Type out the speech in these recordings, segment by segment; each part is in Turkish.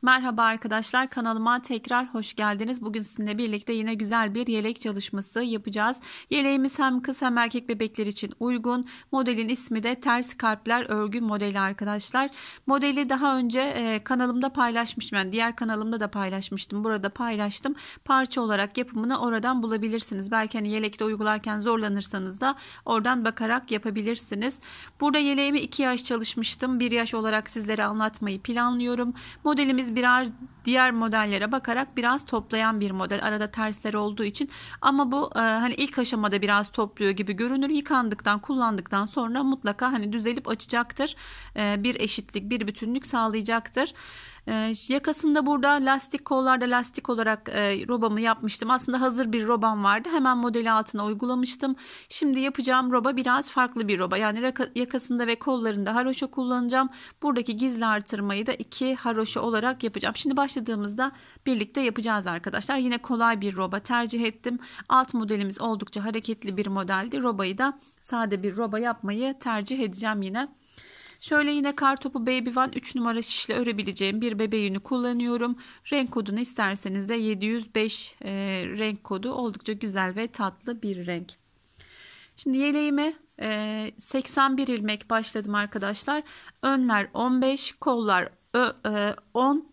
Merhaba arkadaşlar, kanalıma tekrar hoş geldiniz. Bugün sizinle birlikte yine güzel bir yelek çalışması yapacağız. Yeleğimiz hem kız hem erkek bebekler için uygun. Modelin ismi de ters kalpler örgü modeli arkadaşlar. Modeli daha önce kanalımda paylaşmıştım. Yani diğer kanalımda da paylaşmıştım. Burada paylaştım. Parça olarak yapımını oradan bulabilirsiniz. Belki hani yelekte uygularken zorlanırsanız da oradan bakarak yapabilirsiniz. Burada yeleğimi 2 yaş çalışmıştım. 1 yaş olarak sizlere anlatmayı planlıyorum. Modelimiz biraz diğer modellere bakarak biraz toplayan bir model. Arada tersleri olduğu için ama bu hani ilk aşamada biraz topluyor gibi görünür. Yıkandıktan, kullandıktan sonra mutlaka hani düzelip açacaktır. Bir eşitlik, bir bütünlük sağlayacaktır. Yakasında burada lastik, kollarda lastik olarak robamı yapmıştım. Aslında hazır bir robam vardı. Hemen modeli altına uygulamıştım. Şimdi yapacağım roba biraz farklı bir roba. Yani yakasında ve kollarında haroşa kullanacağım. Buradaki gizli artırmayı da 2 haroşa olarak yapacağım. Şimdi başladığımızda birlikte yapacağız arkadaşlar. Yine kolay bir roba tercih ettim. Alt modelimiz oldukça hareketli bir modeldi. Robayı da sade bir roba yapmayı tercih edeceğim yine. Şöyle yine Kartopu Baby One 3 numara şişle örebileceğim bir bebe yünü kullanıyorum. Renk kodunu isterseniz de 705 renk kodu, oldukça güzel ve tatlı bir renk. Şimdi yeleğime 81 ilmek başladım arkadaşlar. Önler 15, kollar 10,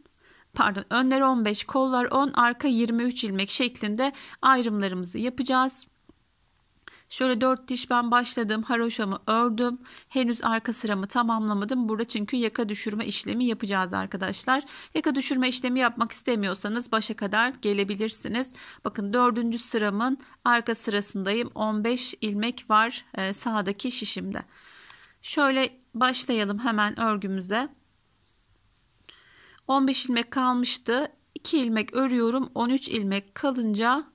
önler 15, kollar 10, arka 23 ilmek şeklinde ayrımlarımızı yapacağız. Şöyle 4 diş ben başladım, haroşamı ördüm. Henüz arka sıramı tamamlamadım. Burada çünkü yaka düşürme işlemi yapacağız arkadaşlar. Yaka düşürme işlemi yapmak istemiyorsanız başa kadar gelebilirsiniz. Bakın 4. sıramın arka sırasındayım. 15 ilmek var sağdaki şişimde. Şöyle başlayalım hemen örgümüze. 15 ilmek kalmıştı. 2 ilmek örüyorum. 13 ilmek kalınca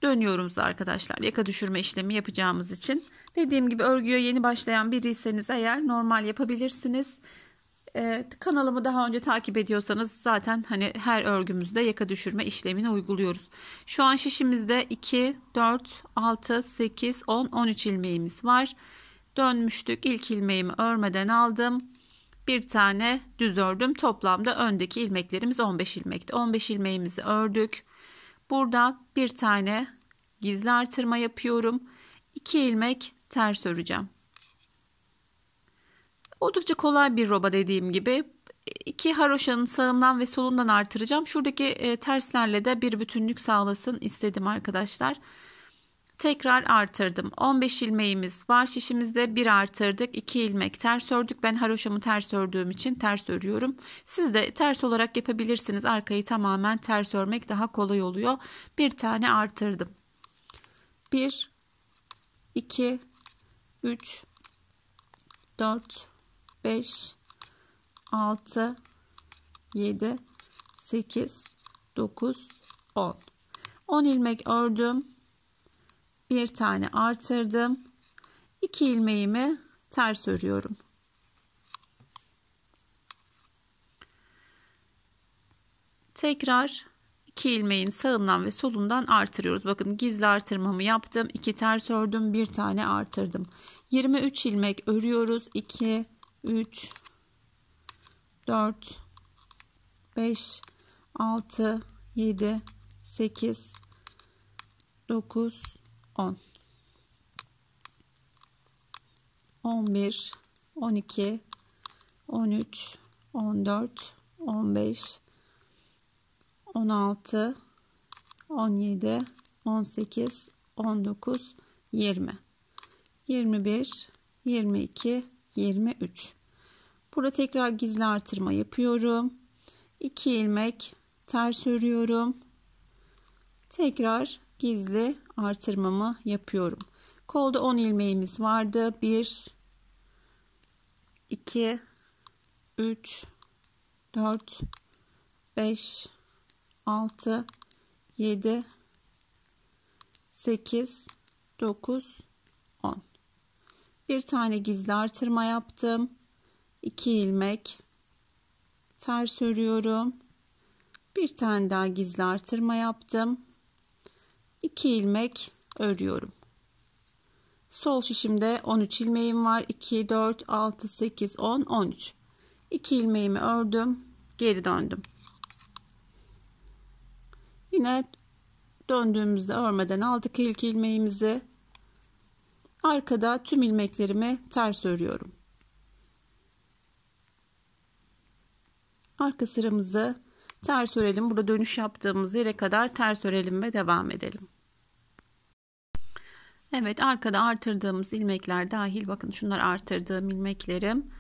dönüyoruz arkadaşlar. Yaka düşürme işlemi yapacağımız için. Dediğim gibi örgüye yeni başlayan biriyseniz eğer normal yapabilirsiniz. Kanalımı daha önce takip ediyorsanız zaten hani her örgümüzde yaka düşürme işlemini uyguluyoruz. Şu an şişimizde 2, 4, 6, 8, 10, 13 ilmeğimiz var. Dönmüştük. İlk ilmeğimi örmeden aldım. Bir tane düz ördüm. Toplamda öndeki ilmeklerimiz 15 ilmekti. 15 ilmeğimizi ördük. Burada bir tane gizli artırma yapıyorum. 2 ilmek ters öreceğim. Oldukça kolay bir roba dediğim gibi. 2 haroşanın sağından ve solundan artıracağım. Şuradaki terslerle de bir bütünlük sağlasın istedim arkadaşlar. Tekrar artırdım. 15 ilmeğimiz var. Şişimizde 1 artırdık. 2 ilmek ters ördük. Ben haroşamı ters ördüğüm için ters örüyorum. Siz de ters olarak yapabilirsiniz. Arkayı tamamen ters örmek daha kolay oluyor. Bir tane artırdım. 1, 2, 3, 4, 5, 6, 7, 8, 9, 10. 10 ilmek ördüm. Bir tane artırdım. 2 ilmeğimi ters örüyorum. Tekrar 2 ilmeğin sağından ve solundan artırıyoruz. Bakın gizli artırmamı yaptım. 2 ters ördüm. Bir tane artırdım. 23 ilmek örüyoruz. 2, 3, 4, 5, 6, 7, 8, 9, 10, 11, 12, 13, 14, 15, 16, 17, 18, 19, 20, 21, 22, 23. Burada tekrar gizli artırma yapıyorum. 2 ilmek ters örüyorum. Tekrar gizli artırmamı yapıyorum. Kolda 10 ilmeğimiz vardı. 1, 2, 3, 4, 5, 6, 7, 8, 9, 10. Bir tane gizli artırma yaptım. 2 ilmek ters örüyorum. Bir tane daha gizli artırma yaptım. 2 ilmek örüyorum. Sol şişimde 13 ilmeğim var. 2, 4, 6, 8, 10, 13. 2 ilmeğimi ördüm. Geri döndüm. Yine döndüğümüzde örmeden aldık ilk ilmeğimizi. Arkada tüm ilmeklerimi ters örüyorum. Arka sıramızı ters örelim. Burada dönüş yaptığımız yere kadar ters örelim ve devam edelim. Evet, arkada artırdığımız ilmekler dahil, bakın şunlar artırdığım ilmeklerim.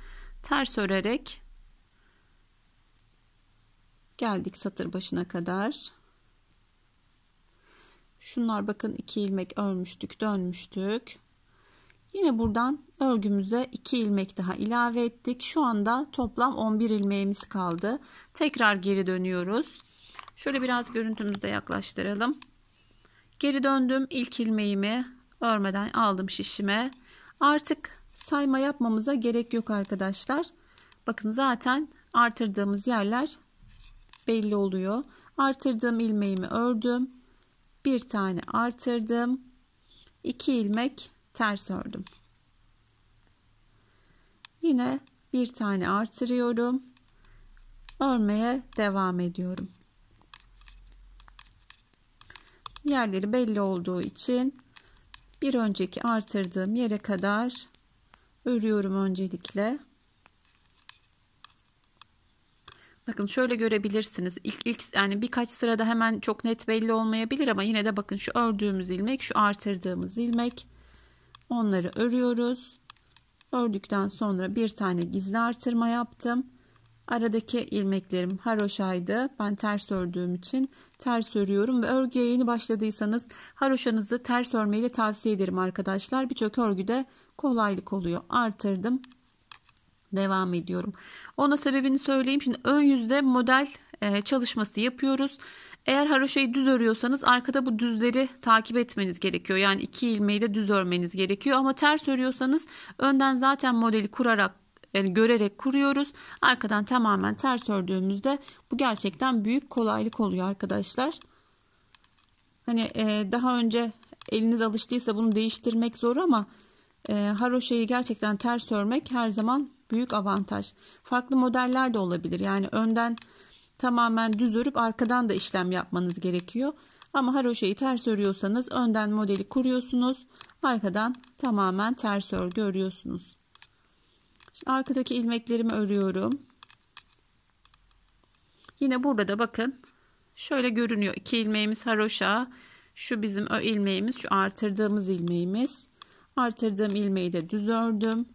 Ters örerek geldik satır başına kadar. Şunlar bakın 2 ilmek örmüştük, dönmüştük. Yine buradan örgümüze 2 ilmek daha ilave ettik. Şu anda toplam 11 ilmeğimiz kaldı. Tekrar geri dönüyoruz. Şöyle biraz görüntümüzü de yaklaştıralım. Geri döndüm. İlk ilmeğimi örmeden aldım şişime. Artık sayma yapmamıza gerek yok arkadaşlar. Bakın zaten artırdığımız yerler belli oluyor. Artırdığım ilmeğimi ördüm. Bir tane artırdım. 2 ilmek ters ördüm. Yine bir tane artırıyorum. Örmeye devam ediyorum. Yerleri belli olduğu için bir önceki artırdığım yere kadar örüyorum öncelikle. Bakın şöyle görebilirsiniz. İlk yani birkaç sırada hemen çok net belli olmayabilir ama yine de bakın şu ördüğümüz ilmek, şu artırdığımız ilmek. Onları örüyoruz. Ördükten sonra bir tane gizli artırma yaptım. Aradaki ilmeklerim haroşaydı. Ben ters ördüğüm için ters örüyorum ve örgüye yeni başladıysanız haroşanızı ters örmeyi de tavsiye ederim arkadaşlar. Birçok örgüde kolaylık oluyor. Artırdım. Devam ediyorum. Ona sebebini söyleyeyim. Şimdi ön yüzde model çalışması yapıyoruz. Eğer haroşayı düz örüyorsanız arkada bu düzleri takip etmeniz gerekiyor. Yani 2 ilmeği de düz örmeniz gerekiyor. Ama ters örüyorsanız önden zaten modeli kurarak, yani görerek kuruyoruz. Arkadan tamamen ters ördüğümüzde bu gerçekten büyük kolaylık oluyor arkadaşlar. Hani daha önce eliniz alıştıysa bunu değiştirmek zor ama haroşayı gerçekten ters örmek her zaman büyük avantaj. Farklı modeller de olabilir. Yani önden tamamen düz örüp arkadan da işlem yapmanız gerekiyor. Ama haroşayı ters örüyorsanız önden modeli kuruyorsunuz. Arkadan tamamen ters örgü örüyorsunuz. Şimdi arkadaki ilmeklerimi örüyorum. Yine burada da bakın şöyle görünüyor. 2 ilmeğimiz haroşa. Şu bizim ilmeğimiz, şu artırdığımız ilmeğimiz. Artırdığım ilmeği de düz ördüm.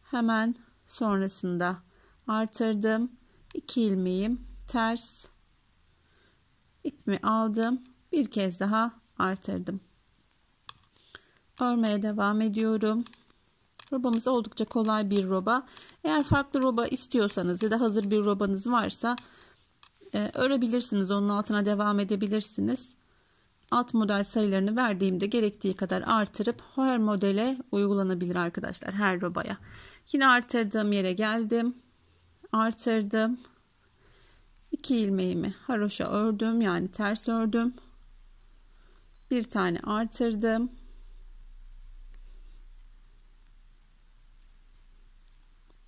Hemen sonrasında artırdım. 2 ilmeğim ters. İpimi aldım. Bir kez daha artırdım. Örmeye devam ediyorum. Robamız oldukça kolay bir roba. Eğer farklı roba istiyorsanız ya da hazır bir robanız varsa örebilirsiniz. Onun altına devam edebilirsiniz. Alt model sayılarını verdiğimde gerektiği kadar artırıp her modele uygulanabilir arkadaşlar, her robaya. Yine artırdığım yere geldim. Artırdım. 2 ilmeğimi haroşa ördüm, yani ters ördüm. Bir tane artırdım.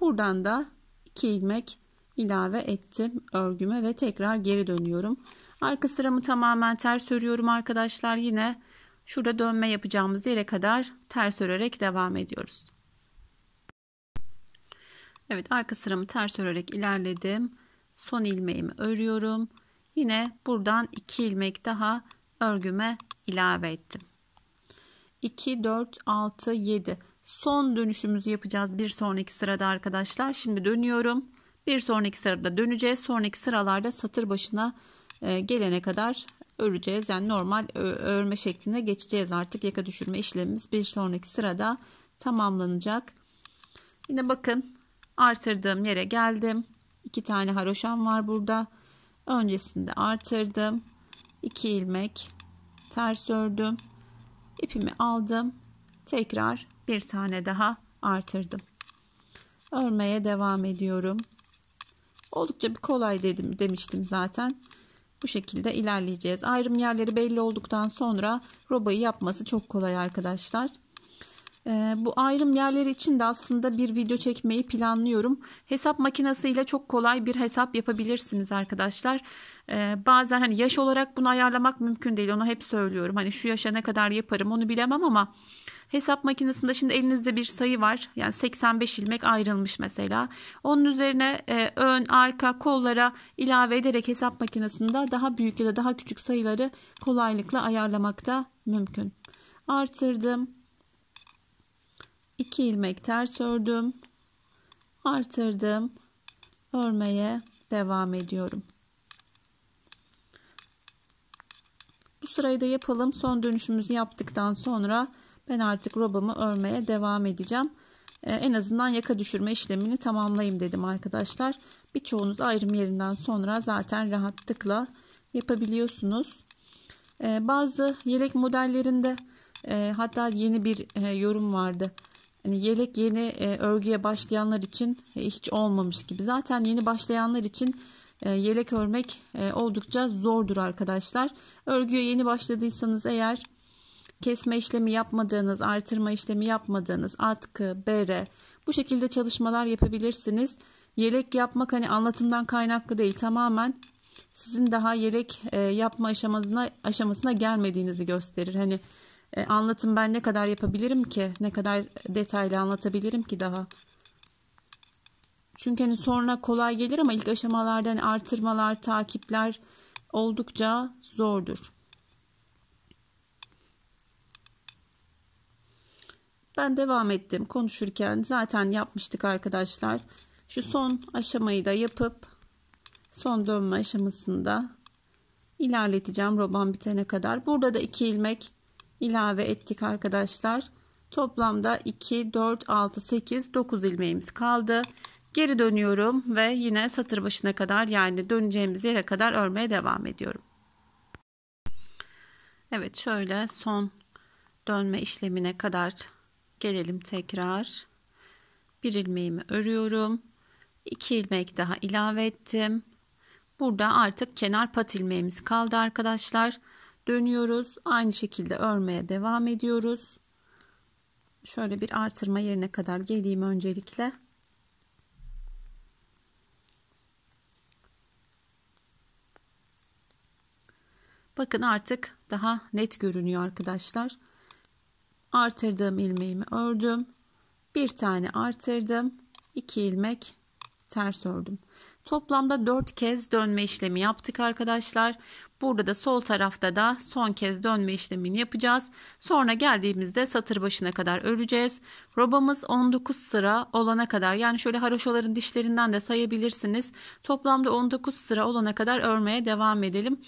Buradan da 2 ilmek ilave ettim örgüme ve tekrar geri dönüyorum. Arka sıramı tamamen ters örüyorum arkadaşlar. Yine şurada dönme yapacağımız yere kadar ters örerek devam ediyoruz. Evet, arka sıramı ters örerek ilerledim. Son ilmeğimi örüyorum. Yine buradan 2 ilmek daha örgüme ilave ettim. 2, 4, 6, 7. Son dönüşümüzü yapacağız bir sonraki sırada arkadaşlar. Şimdi dönüyorum. Bir sonraki sırada döneceğiz. Sonraki sıralarda satır başına gelene kadar öreceğiz. Yani normal örme şekline geçeceğiz artık. Yaka düşürme işlemimiz bir sonraki sırada tamamlanacak. Yine bakın artırdığım yere geldim. 2 tane haroşam var burada. Öncesinde artırdım. 2 ilmek ters ördüm. İpimi aldım. Tekrar bir tane daha artırdım. Örmeye devam ediyorum. Oldukça bir kolay demiştim zaten. Bu şekilde ilerleyeceğiz. Ayrım yerleri belli olduktan sonra robayı yapması çok kolay arkadaşlar. Bu ayrım yerleri için de aslında bir video çekmeyi planlıyorum. Hesap makinesiyle çok kolay bir hesap yapabilirsiniz arkadaşlar. Bazen hani yaş olarak bunu ayarlamak mümkün değil. Onu hep söylüyorum. Hani şu yaşa ne kadar yaparım onu bilemem ama hesap makinesinde şimdi elinizde bir sayı var. Yani 85 ilmek ayrılmış mesela. Onun üzerine ön, arka, kollara ilave ederek hesap makinesinde daha büyük ya da daha küçük sayıları kolaylıkla ayarlamak da mümkün. Artırdım. 2 ilmek ters ördüm. Artırdım. Örmeye devam ediyorum. Bu sırayı da yapalım. Son dönüşümüzü yaptıktan sonra ben artık robomu örmeye devam edeceğim. En azından yaka düşürme işlemini tamamlayayım dedim arkadaşlar. Birçoğunuz ayrım yerinden sonra zaten rahatlıkla yapabiliyorsunuz. Bazı yelek modellerinde hatta yeni bir yorum vardı. Hani yelek yeni örgüye başlayanlar için hiç olmamış gibi. Zaten yeni başlayanlar için yelek örmek oldukça zordur arkadaşlar. Örgüye yeni başladıysanız eğer kesme işlemi yapmadığınız, artırma işlemi yapmadığınız atkı, bere bu şekilde çalışmalar yapabilirsiniz. Yelek yapmak hani anlatımdan kaynaklı değil, tamamen sizin daha yelek yapma aşamasına gelmediğinizi gösterir. Hani anlatım ben ne kadar yapabilirim ki, ne kadar detaylı anlatabilirim ki daha. Çünkü hani sonra kolay gelir ama ilk aşamalarda hani artırmalar, takipler oldukça zordur. Ben devam ettim konuşurken, zaten yapmıştık arkadaşlar. Şu son aşamayı da yapıp son dönme aşamasında ilerleteceğim robam bitene kadar. Burada da 2 ilmek ilave ettik arkadaşlar. Toplamda 2, 4, 6, 8, 9 ilmeğimiz kaldı. Geri dönüyorum ve yine satır başına kadar, yani döneceğimiz yere kadar örmeye devam ediyorum. Evet, şöyle son dönme işlemine kadar gelelim tekrar. Bir ilmeğimi örüyorum. 2 ilmek daha ilave ettim. Burada artık kenar pat ilmeğimiz kaldı arkadaşlar. Dönüyoruz. Aynı şekilde örmeye devam ediyoruz. Şöyle bir artırma yerine kadar geleyim öncelikle. Bakın artık daha net görünüyor arkadaşlar. Artırdığım ilmeğimi ördüm. Bir tane artırdım. 2 ilmek ters ördüm. Toplamda 4 kez dönme işlemi yaptık arkadaşlar. Burada da sol tarafta da son kez dönme işlemini yapacağız. Sonra geldiğimizde satır başına kadar öreceğiz. Robamız 19 sıra olana kadar, yani şöyle haroşaların dişlerinden de sayabilirsiniz. Toplamda 19 sıra olana kadar örmeye devam edelim.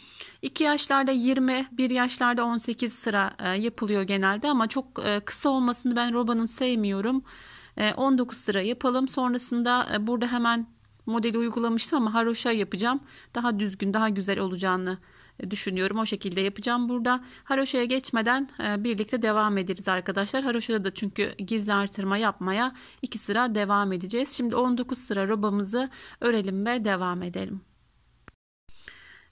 2 yaşlarda 20, 1 yaşlarda 18 sıra yapılıyor genelde ama çok kısa olmasını ben robanın sevmiyorum. 19 sıra yapalım. Sonrasında burada hemen modeli uygulamıştım ama haroşa yapacağım. Daha düzgün, daha güzel olacağını düşünüyorum. O şekilde yapacağım burada. Haroşaya geçmeden birlikte devam ederiz arkadaşlar. Haroşada da çünkü gizli artırma yapmaya 2 sıra devam edeceğiz. Şimdi 19 sıra robamızı örelim ve devam edelim.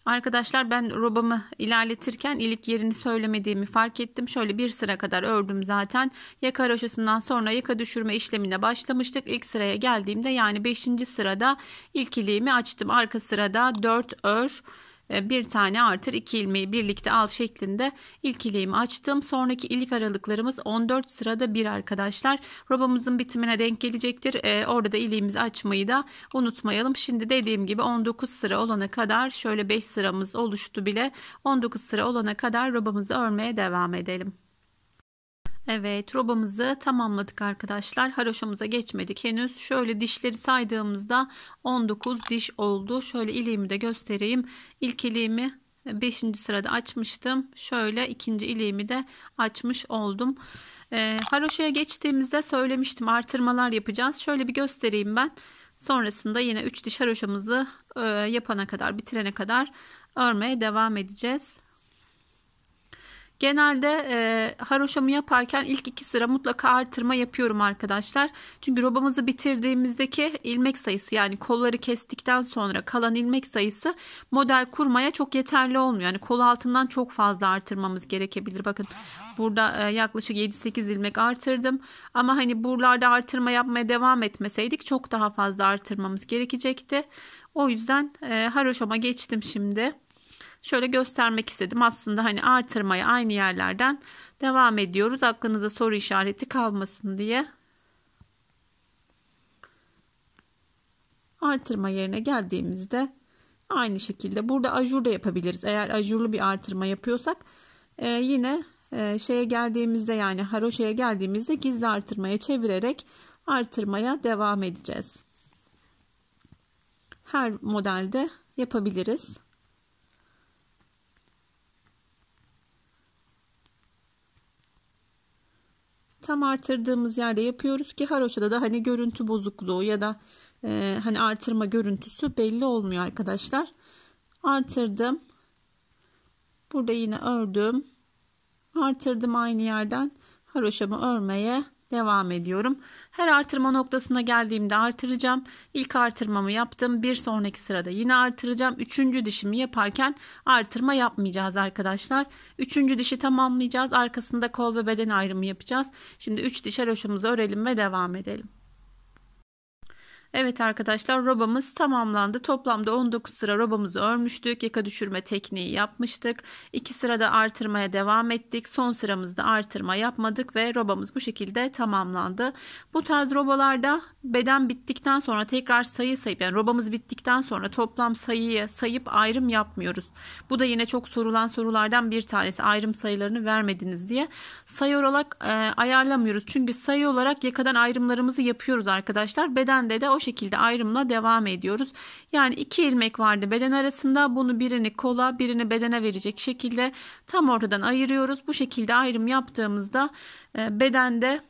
Arkadaşlar, ben robamı ilerletirken ilik yerini söylemediğimi fark ettim. Şöyle bir sıra kadar ördüm zaten. Yaka haroşasından sonra yaka düşürme işlemine başlamıştık. İlk sıraya geldiğimde, yani 5. sırada ilk iliğimi açtım. Arka sırada 4 ör, bir tane artır, 2 ilmeği birlikte al şeklinde ilk iliğimi açtım. Sonraki ilik aralıklarımız 14 sırada bir arkadaşlar. Robamızın bitimine denk gelecektir. Orada da iliğimizi açmayı da unutmayalım. Şimdi dediğim gibi 19 sıra olana kadar, şöyle 5 sıramız oluştu bile. 19 sıra olana kadar robamızı örmeye devam edelim. Evet, robamızı tamamladık arkadaşlar. Haroşamıza geçmedik henüz. Şöyle dişleri saydığımızda 19 diş oldu. Şöyle iliğimi de göstereyim. İlk iliğimi 5. sırada açmıştım. Şöyle ikinci iliğimi de açmış oldum. Haroşaya geçtiğimizde söylemiştim, artırmalar yapacağız. Şöyle bir göstereyim ben. Sonrasında yine 3 diş haroşamızı yapana kadar, bitirene kadar örmeye devam edeceğiz. Genelde haroşamı yaparken ilk 2 sıra mutlaka artırma yapıyorum arkadaşlar. Çünkü robamızı bitirdiğimizdeki ilmek sayısı, yani kolları kestikten sonra kalan ilmek sayısı model kurmaya çok yeterli olmuyor. Yani kol altından çok fazla artırmamız gerekebilir. Bakın burada yaklaşık 7-8 ilmek artırdım. Ama hani buralarda artırma yapmaya devam etmeseydik çok daha fazla artırmamız gerekecekti. O yüzden haroşama geçtim şimdi. Şöyle göstermek istedim. Aslında hani artırmaya aynı yerlerden devam ediyoruz. Aklınıza soru işareti kalmasın diye. Artırma yerine geldiğimizde aynı şekilde burada ajur da yapabiliriz. Eğer ajurlu bir artırma yapıyorsak yine şeye geldiğimizde, yani haroşaya geldiğimizde gizli artırmaya çevirerek artırmaya devam edeceğiz. Her modelde yapabiliriz. Tam artırdığımız yerde yapıyoruz ki haroşada da hani görüntü bozukluğu ya da hani artırma görüntüsü belli olmuyor arkadaşlar. Artırdım. Burada yine ördüm. Artırdım aynı yerden. Haroşamı örmeye devam ediyorum. Her artırma noktasına geldiğimde artıracağım. İlk artırmamı yaptım. Bir sonraki sırada yine artıracağım. Üçüncü dişimi yaparken artırma yapmayacağız arkadaşlar. Üçüncü dişi tamamlayacağız. Arkasında kol ve beden ayrımı yapacağız. Şimdi 3 diş haroşamızı örelim ve devam edelim. Evet arkadaşlar, robamız tamamlandı. Toplamda 19 sıra robamızı örmüştük. Yaka düşürme tekniği yapmıştık. 2 sırada artırmaya devam ettik. Son sıramızda artırma yapmadık ve robamız bu şekilde tamamlandı. Bu tarz robalarda beden bittikten sonra tekrar sayı sayıp, yani robamız bittikten sonra toplam sayıyı sayıp ayrım yapmıyoruz. Bu da yine çok sorulan sorulardan bir tanesi. Ayrım sayılarını vermediniz diye. Sayı olarak ayarlamıyoruz. Çünkü sayı olarak yakadan ayrımlarımızı yapıyoruz arkadaşlar. Bedende de o şekilde ayrımla devam ediyoruz. Yani 2 ilmek vardı beden arasında. Bunu birini kola, birini bedene verecek şekilde tam ortadan ayırıyoruz. Bu şekilde ayrım yaptığımızda bedende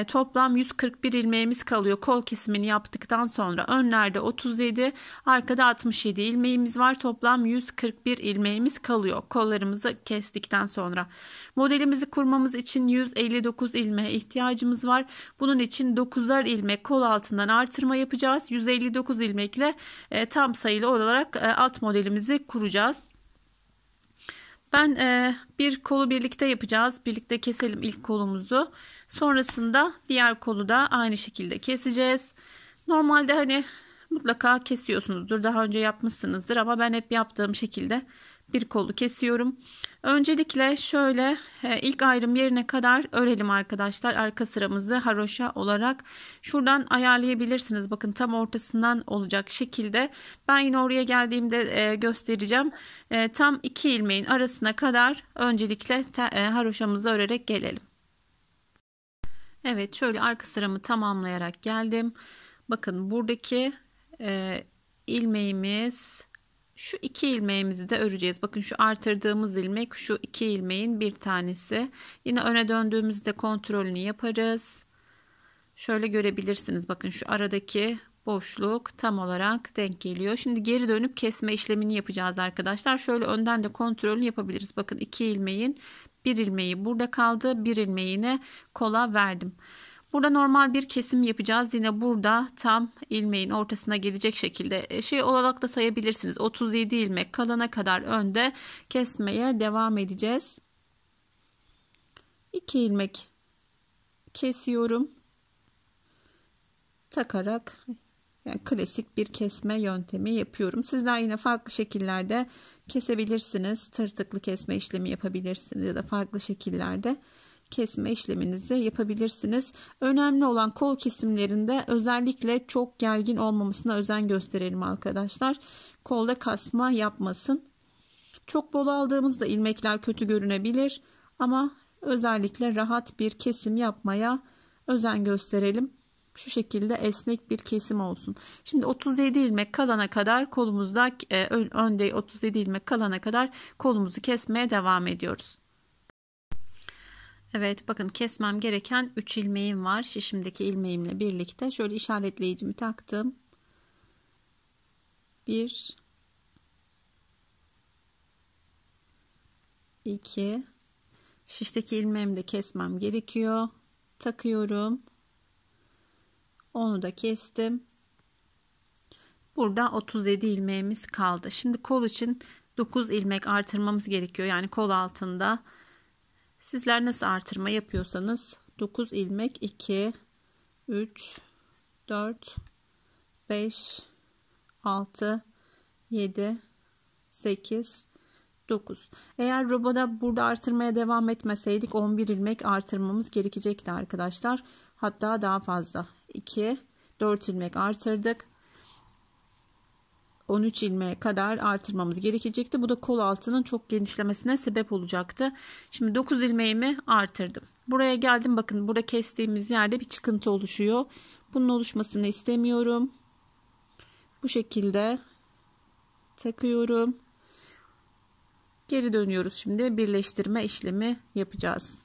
toplam 141 ilmeğimiz kalıyor. Kol kesimini yaptıktan sonra önlerde 37, arkada 67 ilmeğimiz var. Toplam 141 ilmeğimiz kalıyor kollarımızı kestikten sonra. Modelimizi kurmamız için 159 ilmeğe ihtiyacımız var. Bunun için 9'ar ilmek kol altından artırma yapacağız. 159 ilmekle tam sayılı olarak alt modelimizi kuracağız. Ben bir kolu birlikte yapacağız. Birlikte keselim ilk kolumuzu. Sonrasında diğer kolu da aynı şekilde keseceğiz. Normalde hani mutlaka kesiyorsunuzdur. Daha önce yapmışsınızdır ama ben hep yaptığım şekilde bir kolu kesiyorum. Öncelikle şöyle ilk ayrım yerine kadar örelim arkadaşlar. Arka sıramızı haroşa olarak şuradan ayarlayabilirsiniz. Bakın tam ortasından olacak şekilde. Ben yine oraya geldiğimde göstereceğim. Tam 2 ilmeğin arasına kadar öncelikle haroşamızı örerek gelelim. Evet, şöyle arka sıramı tamamlayarak geldim. Bakın buradaki ilmeğimiz, şu 2 ilmeğimizi de öreceğiz. Bakın şu artırdığımız ilmek, şu 2 ilmeğin bir tanesi. Yine öne döndüğümüzde kontrolünü yaparız. Şöyle görebilirsiniz. Bakın şu aradaki boşluk tam olarak denk geliyor. Şimdi geri dönüp kesme işlemini yapacağız arkadaşlar. Şöyle önden de kontrolünü yapabiliriz. Bakın 2 ilmeğin bir ilmeği burada kaldı. Bir ilmeğini kola verdim. Burada normal bir kesim yapacağız. Yine burada tam ilmeğin ortasına gelecek şekilde şey olarak da sayabilirsiniz. 37 ilmek kalana kadar önde kesmeye devam edeceğiz. 2 ilmek kesiyorum. Takarak, yani klasik bir kesme yöntemi yapıyorum. Sizler yine farklı şekillerde kesebilirsiniz. Tırtıklı kesme işlemi yapabilirsiniz ya da farklı şekillerde kesme işleminizi yapabilirsiniz. Önemli olan kol kesimlerinde özellikle çok gergin olmamasına özen gösterelim arkadaşlar. Kolda kasma yapmasın. Çok bol aldığımızda ilmekler kötü görünebilir ama özellikle rahat bir kesim yapmaya özen gösterelim. Şu şekilde esnek bir kesim olsun. Şimdi 37 ilmek kalana kadar kolumuzda önde 37 ilmek kalana kadar kolumuzu kesmeye devam ediyoruz. Evet, bakın kesmem gereken 3 ilmeğim var. Şişimdeki ilmeğimle birlikte şöyle işaretleyicimi taktım. 1 2 Şişteki ilmeğimi de kesmem gerekiyor. Takıyorum. Onu da kestim. Burada 37 ilmeğimiz kaldı. Şimdi kol için 9 ilmek artırmamız gerekiyor. Yani kol altında. Sizler nasıl artırma yapıyorsanız 9 ilmek 2, 3, 4, 5, 6, 7, 8, 9. Eğer roboda burada artırmaya devam etmeseydik 11 ilmek artırmamız gerekecekti arkadaşlar. Hatta daha fazla. 2, 4 ilmek artırdık. 13 ilmeğe kadar artırmamız gerekecekti. Bu da kol altının çok genişlemesine sebep olacaktı. Şimdi 9 ilmeğimi artırdım. Buraya geldim. Bakın burada kestiğimiz yerde bir çıkıntı oluşuyor. Bunun oluşmasını istemiyorum. Bu şekilde takıyorum. Geri dönüyoruz. Şimdi birleştirme işlemi yapacağız.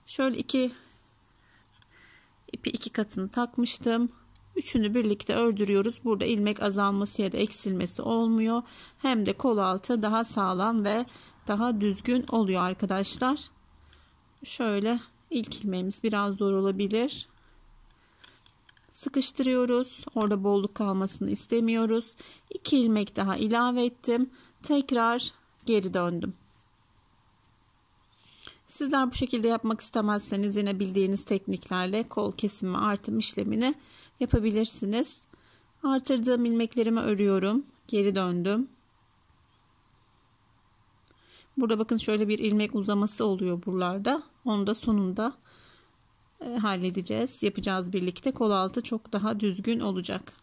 Şöyle ipi 2 katını takmıştım. Üçünü birlikte ördürüyoruz. Burada ilmek azalması ya da eksilmesi olmuyor. Hem de kol altı daha sağlam ve daha düzgün oluyor arkadaşlar. Şöyle ilk ilmeğimiz biraz zor olabilir. Sıkıştırıyoruz. Orada bolluk kalmasını istemiyoruz. 2 ilmek daha ilave ettim. Tekrar geri döndüm. Sizler bu şekilde yapmak istemezseniz yine bildiğiniz tekniklerle kol kesimi artım işlemini yapabilirsiniz. Artırdığım ilmeklerimi örüyorum. Geri döndüm. Burada bakın şöyle bir ilmek uzaması oluyor buralarda. Onu da sonunda halledeceğiz. Yapacağız birlikte. Kol altı çok daha düzgün olacak.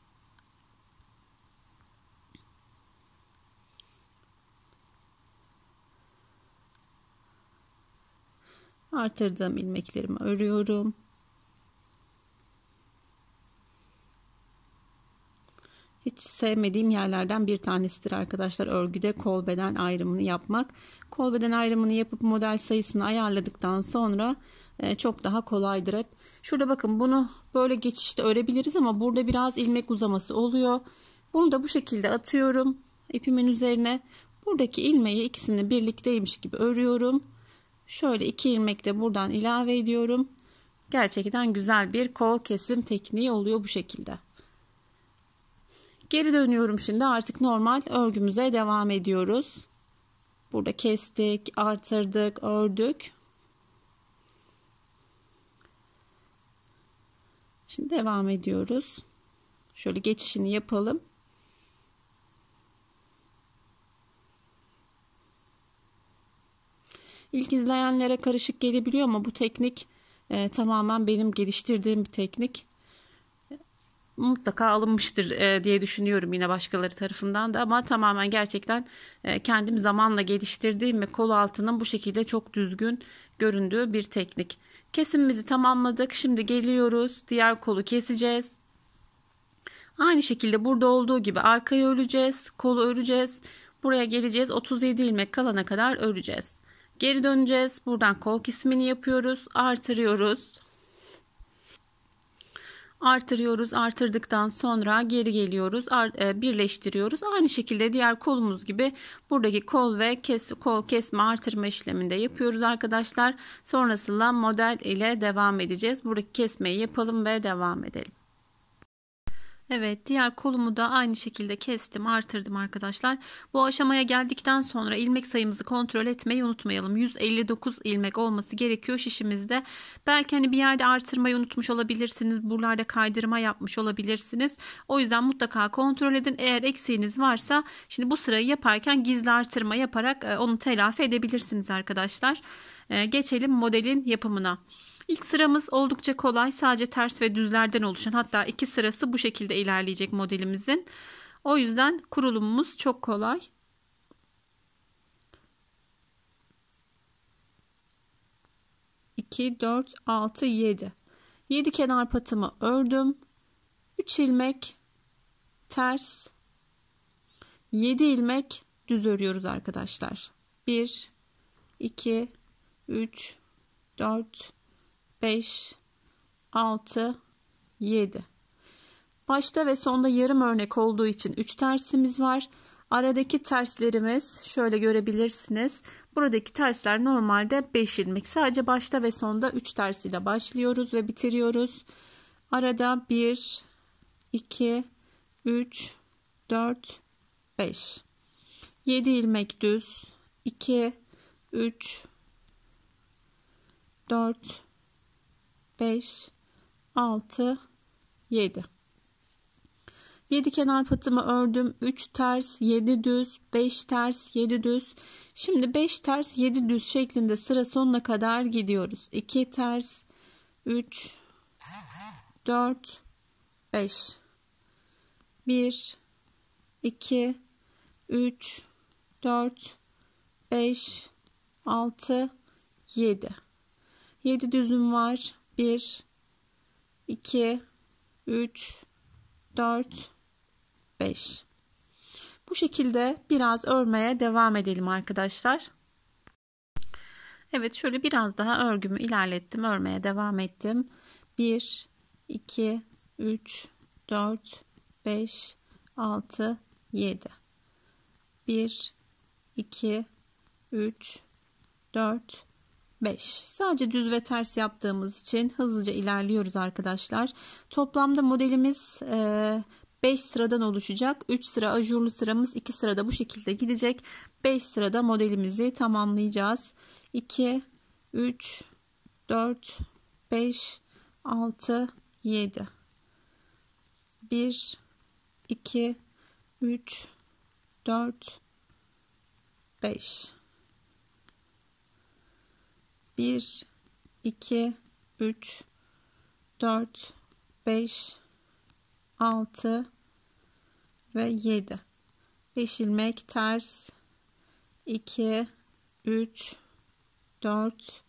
Artırdığım ilmeklerimi örüyorum. Hiç sevmediğim yerlerden bir tanesidir arkadaşlar örgüde kol beden ayrımını yapmak. Kol beden ayrımını yapıp model sayısını ayarladıktan sonra çok daha kolaydır hep. Şurada bakın bunu böyle geçişte örebiliriz ama burada biraz ilmek uzaması oluyor. Bunu da bu şekilde atıyorum ipimin üzerine. Buradaki ilmeği ikisini birlikteymiş gibi örüyorum. Şöyle 2 ilmek de buradan ilave ediyorum. Gerçekten güzel bir kol kesim tekniği oluyor bu şekilde. Geri dönüyorum şimdi artık normal örgümüze devam ediyoruz. Burada kestik, artırdık, ördük. Şimdi devam ediyoruz. Şöyle geçişini yapalım. İlk izleyenlere karışık gelebiliyor ama bu teknik tamamen benim geliştirdiğim bir teknik. Mutlaka alınmıştır diye düşünüyorum yine başkaları tarafından da ama tamamen gerçekten kendim zamanla geliştirdiğim ve kol altının bu şekilde çok düzgün göründüğü bir teknik. Kesimimizi tamamladık. Şimdi geliyoruz. Diğer kolu keseceğiz. Aynı şekilde burada olduğu gibi arkayı öreceğiz. Kolu öreceğiz. Buraya geleceğiz. 37 ilmek kalana kadar öreceğiz. Geri döneceğiz. Buradan kol kesimini yapıyoruz. Artırıyoruz. Artırıyoruz. Artırdıktan sonra geri geliyoruz. Birleştiriyoruz. Aynı şekilde diğer kolumuz gibi buradaki kol ve kol kesme artırma işleminde yapıyoruz arkadaşlar. Sonrasında model ile devam edeceğiz. Buradaki kesmeyi yapalım ve devam edelim. Evet, diğer kolumu da aynı şekilde kestim, artırdım arkadaşlar. Bu aşamaya geldikten sonra ilmek sayımızı kontrol etmeyi unutmayalım. 159 ilmek olması gerekiyor şişimizde. Belki hani bir yerde artırmayı unutmuş olabilirsiniz. Buralarda kaydırma yapmış olabilirsiniz. O yüzden mutlaka kontrol edin. Eğer eksiğiniz varsa şimdi bu sırayı yaparken gizli artırma yaparak onu telafi edebilirsiniz arkadaşlar. Geçelim modelin yapımına. İlk sıramız oldukça kolay. Sadece ters ve düzlerden oluşan, hatta 2 sırası bu şekilde ilerleyecek modelimizin. O yüzden kurulumumuz çok kolay. İki, 4, 6, 7. 7 kenar patımı ördüm. 3 ilmek ters, 7 ilmek düz örüyoruz arkadaşlar. 1, 2, 3, 4, 5, 6, 7. Başta ve sonda yarım örnek olduğu için 3 tersimiz var. Aradaki terslerimiz şöyle görebilirsiniz. Buradaki tersler normalde 5 ilmek. Sadece başta ve sonda 3 ters ile başlıyoruz ve bitiriyoruz. Arada 1, 2, 3, 4, 5. 7 ilmek düz. 2, 3, 4, 5, 6, 7. 7 kenar patımı ördüm. 3 ters, 7 düz, 5 ters, 7 düz. Şimdi 5 ters, 7 düz şeklinde sıra sonuna kadar gidiyoruz. 2 ters, 3, 4, 5. 1, 2, 3, 4, 5, 6, 7. 7 düzüm var. 1, 2, 3, 4, 5. Bu şekilde biraz örmeye devam edelim arkadaşlar. Evet, şöyle biraz daha örgümü ilerlettim. Örmeye devam ettim. 1, 2, 3, 4, 5, 6, 7. 1, 2, 3, 4, 5. Sadece düz ve ters yaptığımız için hızlıca ilerliyoruz arkadaşlar. Toplamda modelimiz 5 sıradan oluşacak. 3 sıra ajurlu sıramız, 2 sırada bu şekilde gidecek. 5 sırada modelimizi tamamlayacağız. 2, 3, 4, 5, 6, 7. 1, 2, 3, 4, 5. 1, 2, 3, 4, 5, 6 ve 7. 5 ilmek ters. 2, 3, 4,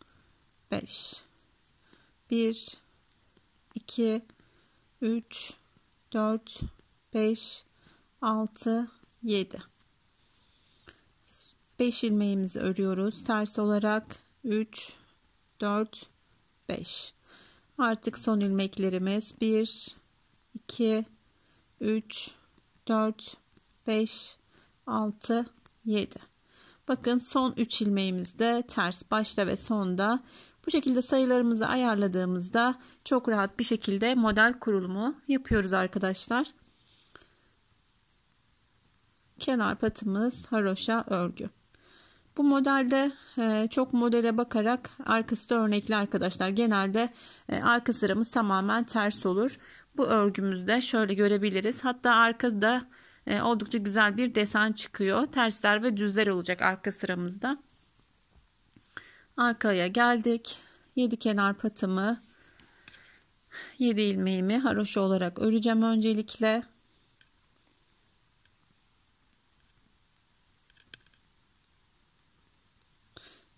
5. 1, 2, 3, 4, 5, 6, 7. 5 ilmeğimizi örüyoruz. Ters olarak 3, 4, 5. Artık son ilmeklerimiz 1, 2, 3, 4, 5, 6, 7. Bakın son 3 ilmeğimiz de ters başta ve sonda. Bu şekilde sayılarımızı ayarladığımızda çok rahat bir şekilde model kurulumu yapıyoruz arkadaşlar. Kenar patımız haroşa örgü. Bu modelde çok modele bakarak arkası da örnekli arkadaşlar. Genelde arka sıramız tamamen ters olur. Bu örgümüzde şöyle görebiliriz. Hatta arkada oldukça güzel bir desen çıkıyor. Tersler ve düzler olacak arka sıramızda. Arkaya geldik. 7 kenar patımı, 7 ilmeğimi haroşa olarak öreceğim öncelikle.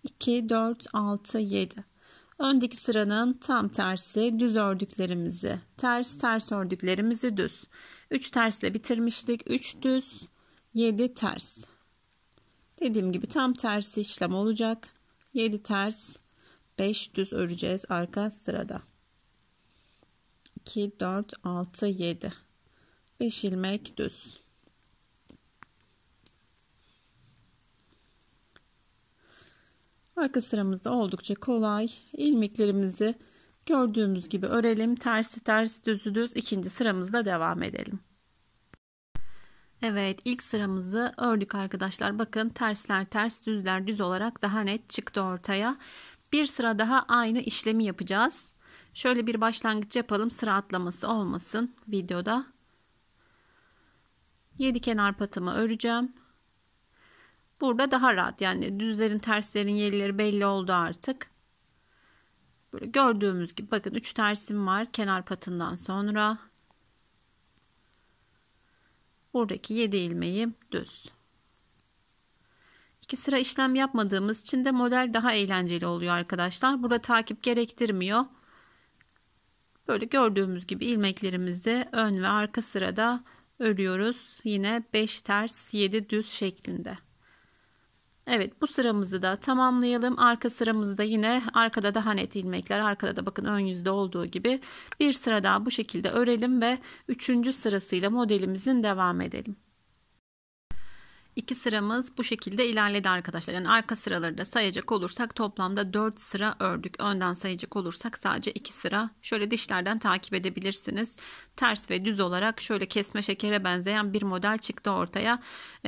İki, 4, 6, 7. Öndeki sıranın tam tersi düz ördüklerimizi ters, ters ördüklerimizi düz. 3 tersle bitirmiştik. 3 düz, 7 ters. Dediğim gibi tam tersi işlem olacak. 7 ters, 5 düz öreceğiz arka sırada. 2, 4, 6, 7. 5 ilmek düz. Arka sıramızda oldukça kolay. İlmeklerimizi gördüğümüz gibi örelim. Tersi ters, düzü düz. İkinci sıramızda devam edelim. Evet, ilk sıramızı ördük arkadaşlar. Bakın tersler ters, düzler düz olarak daha net çıktı ortaya. Bir sıra daha aynı işlemi yapacağız. Şöyle bir başlangıç yapalım. Sıra atlaması olmasın videoda. 7 kenar patımı öreceğim. Burada daha rahat, yani düzlerin terslerin yerleri belli oldu artık. Böyle gördüğümüz gibi bakın 3 tersim var kenar patından sonra. Buradaki 7 ilmeğim düz. 2 sıra işlem yapmadığımız için de model daha eğlenceli oluyor arkadaşlar. Burada takip gerektirmiyor. Böyle gördüğümüz gibi ilmeklerimizi ön ve arka sırada örüyoruz. Yine 5 ters 7 düz şeklinde. Evet, bu sıramızı da tamamlayalım. Arka sıramızı da yine arkada daha net ilmekler. Arkada da bakın ön yüzde olduğu gibi bir sıra daha bu şekilde örelim ve 3. sırasıyla modelimizin devam edelim. 2 sıramız bu şekilde ilerledi arkadaşlar. Yani arka sıraları da sayacak olursak toplamda 4 sıra ördük. Önden sayacak olursak sadece 2 sıra. Şöyle dişlerden takip edebilirsiniz. Ters ve düz olarak şöyle kesme şekere benzeyen bir model çıktı ortaya.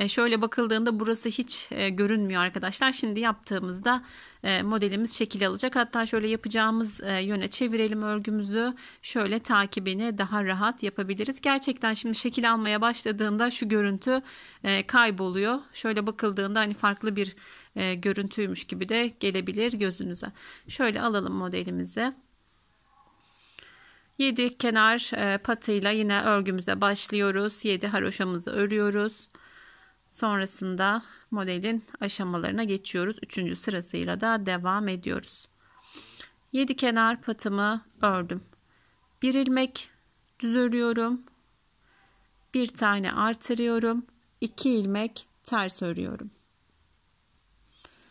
Şöyle bakıldığında burası hiç görünmüyor arkadaşlar. Şimdi yaptığımızda modelimiz şekil alacak. Hatta şöyle yapacağımız yöne çevirelim örgümüzü. Şöyle takibini daha rahat yapabiliriz. Gerçekten şimdi şekil almaya başladığında şu görüntü kayboluyor. Şöyle bakıldığında hani farklı bir görüntüymüş gibi de gelebilir gözünüze. Şöyle alalım modelimizi. 7 kenar patıyla yine örgümüze başlıyoruz. 7 haroşamızı örüyoruz. Sonrasında modelin aşamalarına geçiyoruz. 3. sırasıyla da devam ediyoruz. 7 kenar patımı ördüm. 1 ilmek düz örüyorum. 1 tane artırıyorum. 2 ilmek ters örüyorum.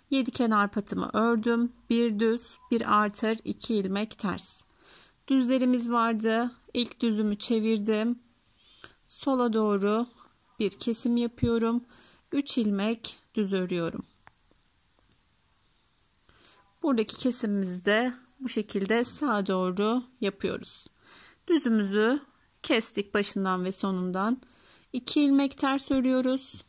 7 kenar patımı ördüm. 1 düz, 1 artır, 2 ilmek ters. Düzlerimiz vardı. İlk düzümü çevirdim. Sola doğru bir kesim yapıyorum. 3 ilmek düz örüyorum. Buradaki kesimimizi de bu şekilde sağa doğru yapıyoruz. Düzümüzü kestik başından ve sonundan. 2 ilmek ters örüyoruz.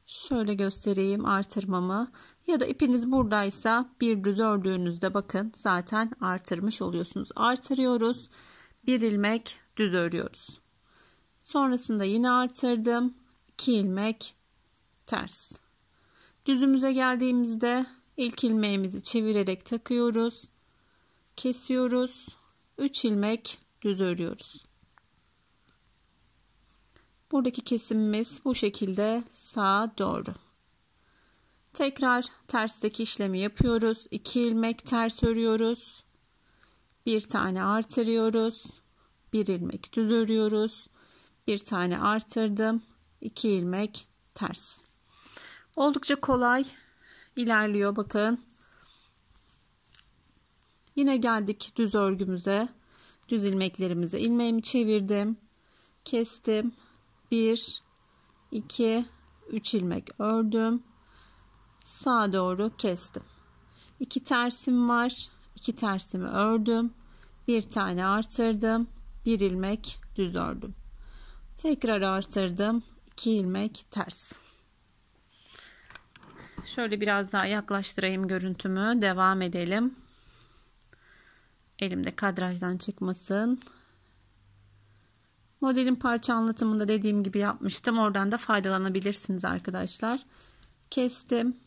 Şöyle göstereyim artırmamı. Ya da ipiniz buradaysa bir düz ördüğünüzde bakın zaten artırmış oluyorsunuz. Artırıyoruz. 1 ilmek düz örüyoruz. Sonrasında yine artırdım. 2 ilmek ters. Düzümüze geldiğimizde ilk ilmeğimizi çevirerek takıyoruz. Kesiyoruz. 3 ilmek düz örüyoruz. Buradaki kesimimiz bu şekilde sağa doğru. Tekrar tersteki işlemi yapıyoruz. 2 ilmek ters örüyoruz. 1 tane artırıyoruz. 1 ilmek düz örüyoruz. 1 tane artırdım. 2 ilmek ters. Oldukça kolay ilerliyor bakın. Yine geldik düz örgümüze. Düz ilmeklerimize ilmeğimi çevirdim. Kestim. 1 2 3 ilmek ördüm. Sağa doğru kestim. 2 tersim var. 2 tersimi ördüm. 1 tane artırdım. 1 ilmek düz ördüm. Tekrar artırdım. 2 ilmek ters. Şöyle biraz daha yaklaştırayım görüntümü. Devam edelim. Elimde kadrajdan çıkmasın. Modelin parça anlatımında dediğim gibi yapmıştım. Oradan da faydalanabilirsiniz arkadaşlar. Kestim.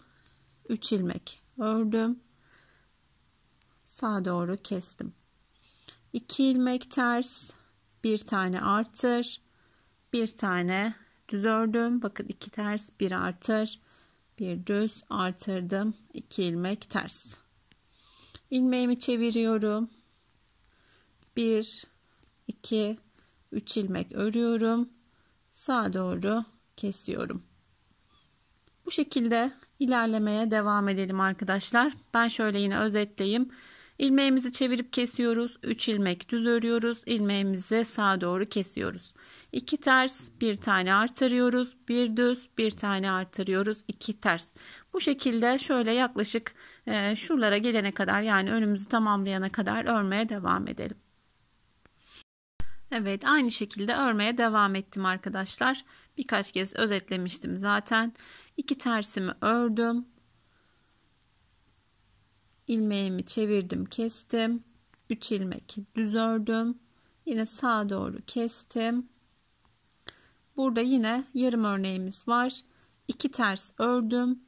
3 ilmek ördüm. Sağa doğru kestim. 2 ilmek ters. 1 tane artır. 1 tane düz ördüm. Bakın 2 ters, 1 artır. 1 düz artırdım. 2 ilmek ters. İlmeğimi çeviriyorum. 1 2 3 ilmek örüyorum. Sağa doğru kesiyorum. Bu şekilde ilerlemeye devam edelim arkadaşlar. Ben şöyle yine özetleyeyim. İlmeğimizi çevirip kesiyoruz. 3 ilmek düz örüyoruz. İlmeğimizi sağa doğru kesiyoruz. 2 ters, 1 tane artırıyoruz. 1 düz, 1 tane artırıyoruz. 2 ters. Bu şekilde şöyle yaklaşık şuralara gelene kadar, yani önümüzü tamamlayana kadar örmeye devam edelim. Evet, aynı şekilde örmeye devam ettim arkadaşlar. Birkaç kez özetlemiştim zaten. 2 tersimi ördüm. İlmeğimi çevirdim, kestim. 3 ilmek düz ördüm. Yine sağa doğru kestim. Burada yine yarım örneğimiz var. 2 ters ördüm.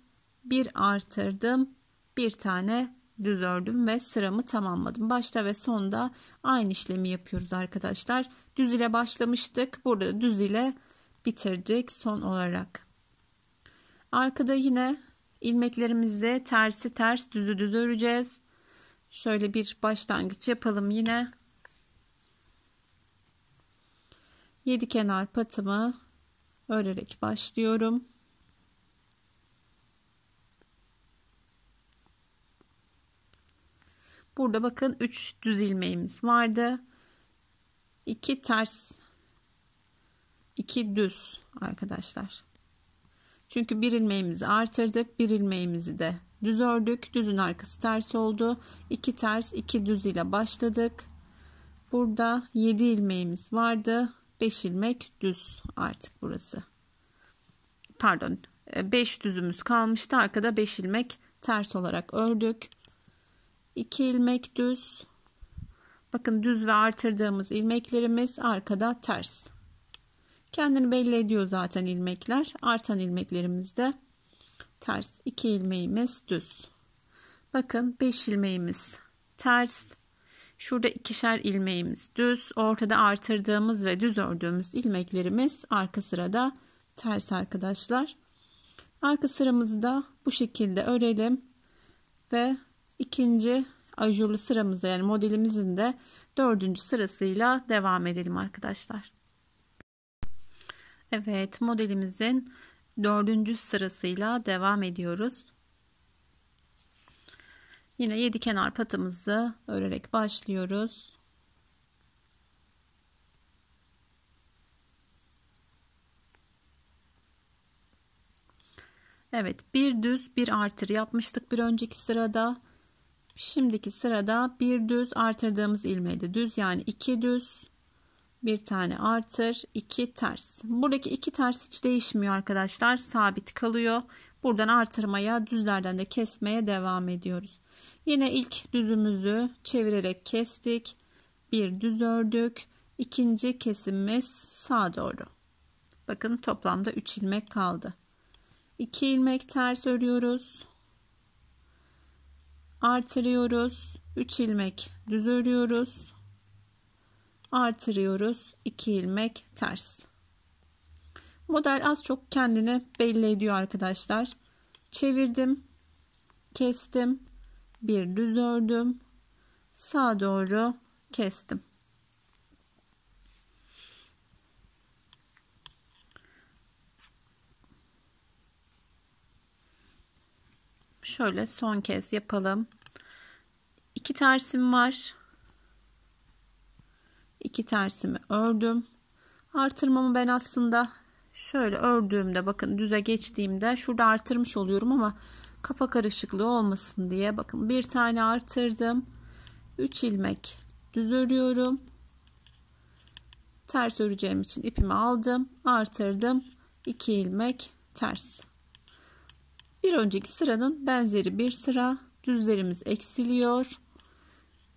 1 artırdım. 1 tane düz ördüm ve sıramı tamamladım. Başta ve sonda aynı işlemi yapıyoruz arkadaşlar. Düz ile başlamıştık. Burada düz ile bitirdik son olarak. Arkada yine ilmeklerimizi tersi ters, düzü düz öreceğiz. Şöyle bir başlangıç yapalım yine. 7 kenar patımı örerek başlıyorum. Burada bakın 3 düz ilmeğimiz vardı. 2 ters 2 düz arkadaşlar. Çünkü bir ilmeğimizi artırdık, bir ilmeğimizi de düz ördük. Düzün arkası ters oldu. 2 ters 2 düz ile başladık. Burada 7 ilmeğimiz vardı. 5 ilmek düz artık burası. Pardon, 5 düzümüz kalmıştı. Arkada 5 ilmek ters olarak ördük. 2 ilmek düz. Bakın düz ve artırdığımız ilmeklerimiz arkada ters. Kendini belli ediyor zaten ilmekler. Artan ilmeklerimiz de ters. 2 ilmeğimiz düz. Bakın 5 ilmeğimiz ters. Şurada ikişer ilmeğimiz düz. Ortada artırdığımız ve düz ördüğümüz ilmeklerimiz arka sırada ters arkadaşlar. Arka sıramızı da bu şekilde örelim ve ikinci ajurlu sıramızda, yani modelimizin de 4. sırasıyla devam edelim arkadaşlar. Evet, modelimizin 4. sırasıyla devam ediyoruz. Yine 7 kenar patımızı örerek başlıyoruz. Evet, bir düz bir artır yapmıştık bir önceki sırada. Şimdiki sırada bir düz artırdığımız ilmeği de düz, yani 2 düz, bir tane artır, 2 ters. Buradaki 2 ters hiç değişmiyor arkadaşlar, sabit kalıyor. Buradan artırmaya, düzlerden de kesmeye devam ediyoruz. Yine ilk düzümüzü çevirerek kestik. Bir düz ördük. İkinci kesimimiz sağa doğru. Bakın toplamda 3 ilmek kaldı. 2 ilmek ters örüyoruz. Artırıyoruz. 3 ilmek düz örüyoruz. Artırıyoruz. 2 ilmek ters. Model az çok kendini belli ediyor arkadaşlar. Çevirdim. Kestim. Bir düz ördüm. Sağa doğru kestim. Şöyle son kez yapalım. 2 tersim var. 2 tersimi ördüm. Artırmamı ben aslında şöyle ördüğümde, bakın düze geçtiğimde şurada artırmış oluyorum ama kafa karışıklığı olmasın diye bakın bir tane artırdım. 3 ilmek düz örüyorum. Ters öreceğim için ipimi aldım, artırdım. 2 ilmek ters. Bir önceki sıranın benzeri bir sıra. Düzlerimiz eksiliyor.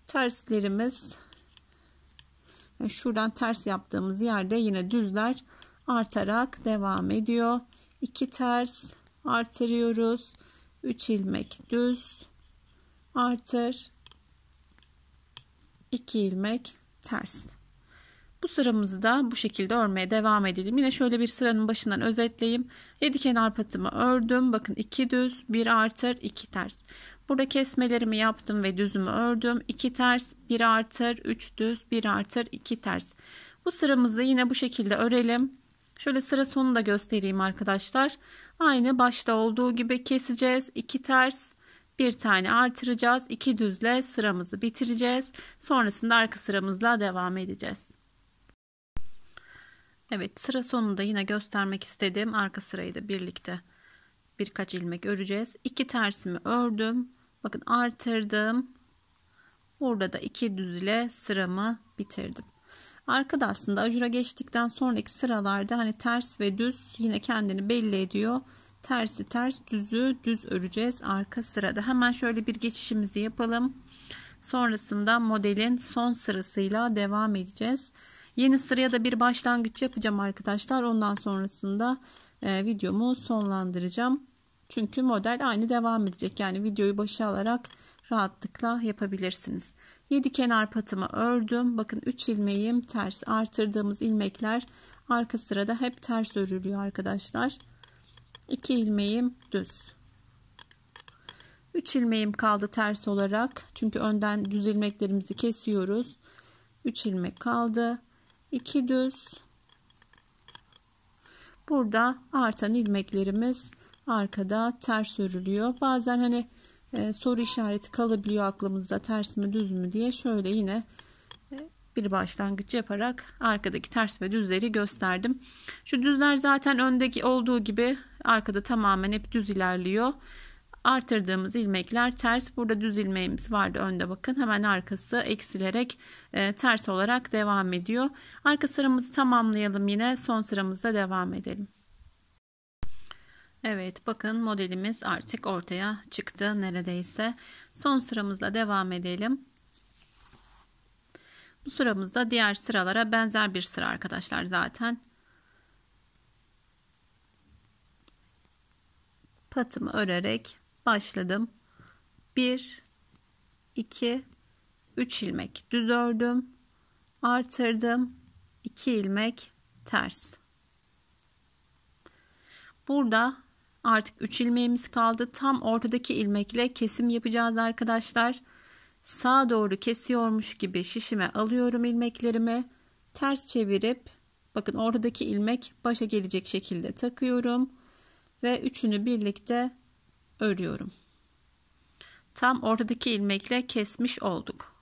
Terslerimiz, şuradan ters yaptığımız yerde yine düzler artarak devam ediyor. 2 ters artırıyoruz. 3 ilmek düz artır, 2 ilmek ters. Bu sıramızı da bu şekilde örmeye devam edelim. Yine şöyle bir sıranın başından özetleyeyim. 7 kenar patımı ördüm. Bakın 2 düz, 1 artır, 2 ters. Burada kesmelerimi yaptım ve düzümü ördüm. 2 ters, 1 artır, 3 düz, 1 artır, 2 ters. Bu sıramızı yine bu şekilde örelim. Şöyle sıra sonunu da göstereyim arkadaşlar. Aynı başta olduğu gibi keseceğiz. 2 ters, bir tane artıracağız. 2 düzle sıramızı bitireceğiz. Sonrasında arka sıramızla devam edeceğiz. Evet, sıra sonunda yine göstermek istedim. Arka sırayı da birlikte birkaç ilmek öreceğiz. 2 tersimi ördüm. Bakın artırdım. Burada da 2 düz ile sıramı bitirdim. Arkada aslında ajura geçtikten sonraki sıralarda hani ters ve düz yine kendini belli ediyor. Tersi ters, düzü düz öreceğiz arka sırada. Hemen şöyle bir geçişimizi yapalım. Sonrasında modelin son sırasıyla devam edeceğiz. Yeni sıraya da bir başlangıç yapacağım arkadaşlar. Ondan sonrasında videomu sonlandıracağım. Çünkü model aynı devam edecek. Yani videoyu başa alarak rahatlıkla yapabilirsiniz. 7 kenar patımı ördüm. Bakın 3 ilmeğim ters. Artırdığımız ilmekler arka sırada hep ters örülüyor arkadaşlar. 2 ilmeğim düz. 3 ilmeğim kaldı ters olarak. Çünkü önden düz ilmeklerimizi kesiyoruz. 3 ilmek kaldı. 2 düz. Burada artan ilmeklerimiz arkada ters örülüyor. Bazen hani soru işareti kalabiliyor aklımızda, ters mi düz mü diye. Şöyle yine bir başlangıç yaparak arkadaki ters ve düzleri gösterdim. Şu düzler zaten öndeki olduğu gibi arkada tamamen hep düz ilerliyor. Artırdığımız ilmekler ters. Burada düz ilmeğimiz vardı önde, bakın hemen arkası eksilerek ters olarak devam ediyor. Arka sıramızı tamamlayalım, yine son sıramızda devam edelim. Evet, bakın modelimiz artık ortaya çıktı neredeyse. Son sıramızla devam edelim. Bu sıramızda diğer sıralara benzer bir sıra arkadaşlar zaten. Patımı örerek başladım. 1 2 3 ilmek düz ördüm. Artırdım. 2 ilmek ters. Burada artık 3 ilmeğimiz kaldı. Tam ortadaki ilmekle kesim yapacağız arkadaşlar. Sağa doğru kesiyormuş gibi şişime alıyorum ilmeklerimi. Ters çevirip bakın ortadaki ilmek başa gelecek şekilde takıyorum. Ve üçünü birlikte örüyorum. Tam ortadaki ilmekle kesmiş olduk.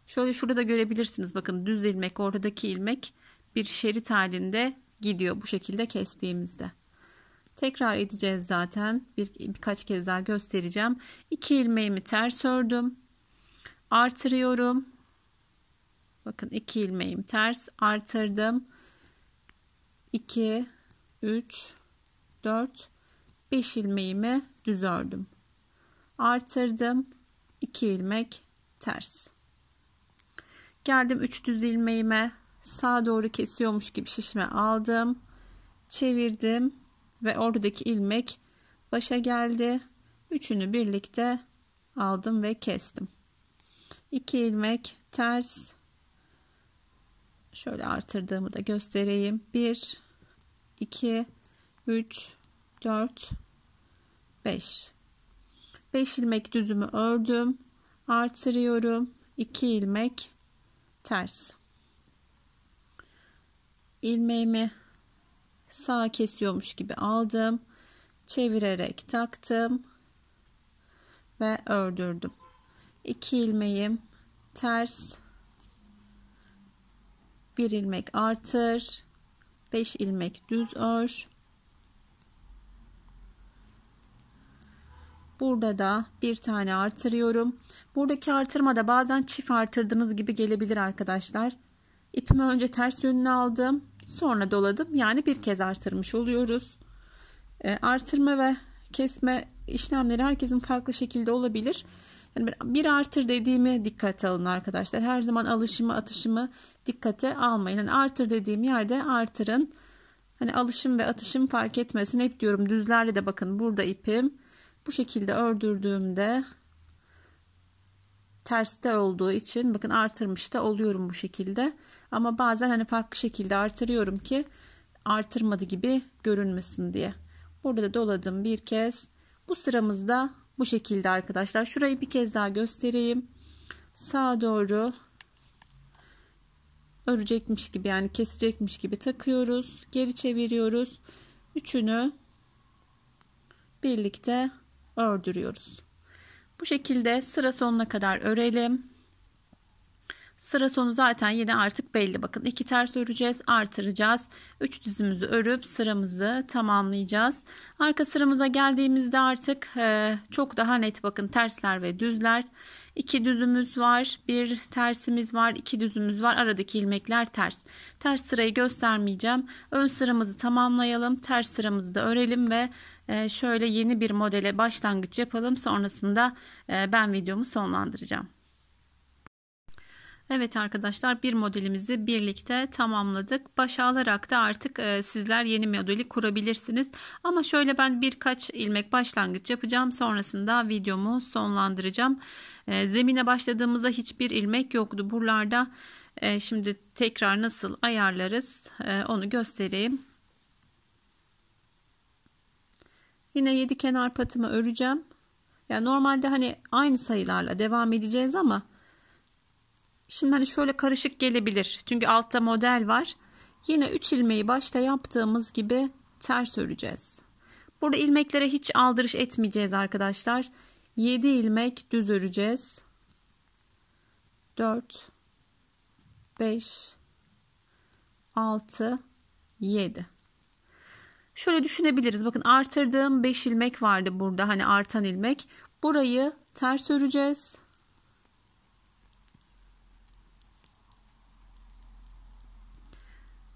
Şöyle şurada görebilirsiniz. Bakın düz ilmek, ortadaki ilmek bir şerit halinde gidiyor bu şekilde kestiğimizde. Tekrar edeceğiz zaten. Birkaç kez daha göstereceğim. 2 ilmeğimi ters ördüm. Artırıyorum. Bakın 2 ilmeğim ters artırdım. 2 3 4 5 ilmeğimi düz ördüm. Artırdım. 2 ilmek ters. Geldim 3 düz ilmeğime. Sağa doğru kesiyormuş gibi şişme aldım. Çevirdim ve oradaki ilmek başa geldi. Üçünü birlikte aldım ve kestim. 2 ilmek ters. Şöyle artırdığımı da göstereyim. 1 2 3 4 5 ilmek düzümü ördüm. Artırıyorum. 2 ilmek ters. İlmeğimi sağa kesiyormuş gibi aldım. Çevirerek taktım ve ördürdüm. 2 ilmeğim ters. 1 ilmek artır. 5 ilmek düz ör. Burada da bir tane artırıyorum. Buradaki artırma da bazen çift artırdığınız gibi gelebilir arkadaşlar. İpimi önce ters yönüne aldım. Sonra doladım. Yani bir kez artırmış oluyoruz. Artırma ve kesme işlemleri herkesin farklı şekilde olabilir. Yani bir artır dediğimi dikkate alın arkadaşlar. Her zaman alışımı atışımı dikkate almayın. Yani artır dediğim yerde artırın. Hani alışım ve atışım fark etmesin. Hep diyorum düzlerle de bakın burada ipim. Bu şekilde ördürdüğümde terste olduğu için bakın artırmış da oluyorum bu şekilde. Ama bazen hani farklı şekilde artırıyorum ki artırmadı gibi görünmesin diye. Burada da doladım bir kez. Bu sıramızda bu şekilde arkadaşlar. Şurayı bir kez daha göstereyim. Sağa doğru örecekmiş gibi, yani kesecekmiş gibi takıyoruz. Geri çeviriyoruz. Üçünü birlikte ördürüyoruz. Bu şekilde sıra sonuna kadar örelim. Sıra sonu zaten yine artık belli. Bakın 2 ters öreceğiz, artıracağız. 3 düzümüzü örüp sıramızı tamamlayacağız. Arka sıramıza geldiğimizde artık çok daha net, bakın tersler ve düzler. 2 düzümüz var, bir tersimiz var, 2 düzümüz var. Aradaki ilmekler ters. Ters sırayı göstermeyeceğim. Ön sıramızı tamamlayalım. Ters sıramızı da örelim ve şöyle yeni bir modele başlangıç yapalım. Sonrasında ben videomu sonlandıracağım. Evet arkadaşlar, bir modelimizi birlikte tamamladık. Başa alarak da artık sizler yeni modeli kurabilirsiniz. Ama şöyle ben birkaç ilmek başlangıç yapacağım. Sonrasında videomu sonlandıracağım. Zemine başladığımızda hiçbir ilmek yoktu buralarda. Şimdi tekrar nasıl ayarlarız onu göstereyim. Yine 7 kenar patımı öreceğim. Yani normalde hani aynı sayılarla devam edeceğiz ama şimdi hani şöyle karışık gelebilir. Çünkü altta model var. Yine 3 ilmeği başta yaptığımız gibi ters öreceğiz. Burada ilmeklere hiç aldırış etmeyeceğiz arkadaşlar. 7 ilmek düz öreceğiz. 4 5, 6, 7. Şöyle düşünebiliriz. Bakın artırdığım 5 ilmek vardı burada. Hani artan ilmek. Burayı ters öreceğiz.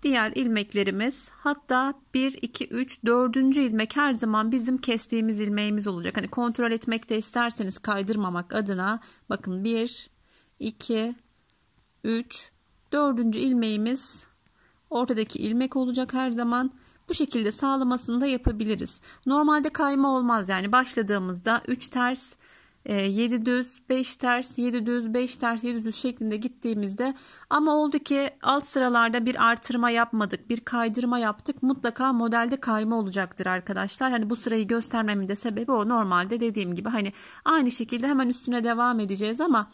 Diğer ilmeklerimiz, hatta 1, 2, 3, 4. ilmek her zaman bizim kestiğimiz ilmeğimiz olacak. Hani kontrol etmek de isterseniz kaydırmamak adına bakın 1, 2, 3, 4. ilmeğimiz ortadaki ilmek olacak her zaman. Bu şekilde sağlamasını da yapabiliriz. Normalde kayma olmaz, yani başladığımızda 3 ters, 7 düz, 5 ters, 7 düz, 5 ters, 7 düz şeklinde gittiğimizde, ama oldu ki alt sıralarda bir artırma yapmadık, bir kaydırma yaptık, mutlaka modelde kayma olacaktır arkadaşlar. Hani bu sırayı göstermemin de sebebi o. Normalde dediğim gibi hani aynı şekilde hemen üstüne devam edeceğiz, ama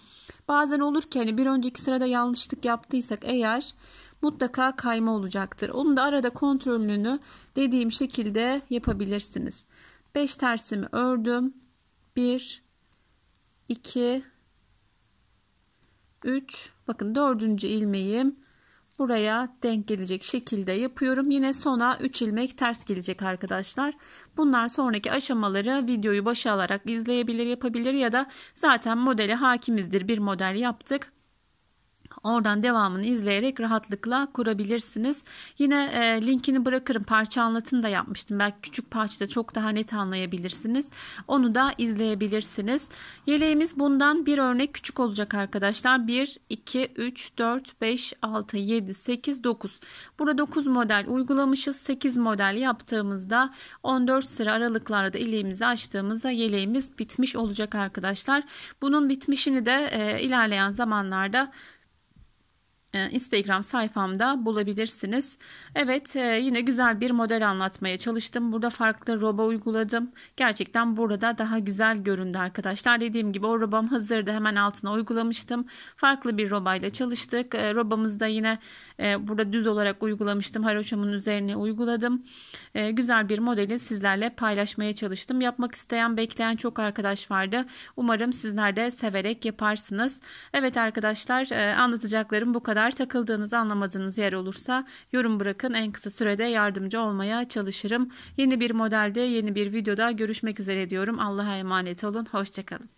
bazen olur ki hani bir önceki sırada yanlışlık yaptıysak eğer, mutlaka kayma olacaktır. Onun da arada kontrolünü dediğim şekilde yapabilirsiniz. 5 tersimi ördüm. 1, 2, 3. Bakın 4. ilmeğim buraya denk gelecek şekilde yapıyorum. Yine sona 3 ilmek ters gelecek arkadaşlar. Bunlar sonraki aşamaları videoyu başa alarak izleyebilir, yapabilir ya da zaten modele hakimizdir. Bir model yaptık. Oradan devamını izleyerek rahatlıkla kurabilirsiniz. Yine linkini bırakırım. Parça anlatım da yapmıştım. Belki küçük parçada çok daha net anlayabilirsiniz. Onu da izleyebilirsiniz. Yeleğimiz bundan bir örnek küçük olacak arkadaşlar. 1, 2, 3, 4, 5, 6, 7, 8, 9. Burada 9 model uygulamışız. 8 model yaptığımızda 14 sıra aralıklarda iliğimizi açtığımızda yeleğimiz bitmiş olacak arkadaşlar. Bunun bitmişini de ilerleyen zamanlarda Instagram sayfamda bulabilirsiniz. Evet, yine güzel bir model anlatmaya çalıştım. Burada farklı roba uyguladım. Gerçekten burada daha güzel göründü arkadaşlar. Dediğim gibi o robam hazırdı. Hemen altına uygulamıştım. Farklı bir robayla çalıştık. Robamızda yine burada düz olarak uygulamıştım. Haroşamın üzerine uyguladım. Güzel bir modeli sizlerle paylaşmaya çalıştım. Yapmak isteyen, bekleyen çok arkadaş vardı. Umarım sizler de severek yaparsınız. Evet arkadaşlar, anlatacaklarım bu kadar. Takıldığınız, anlamadığınız yer olursa yorum bırakın. En kısa sürede yardımcı olmaya çalışırım. Yeni bir modelde, yeni bir videoda görüşmek üzere diyorum. Allah'a emanet olun. Hoşça kalın.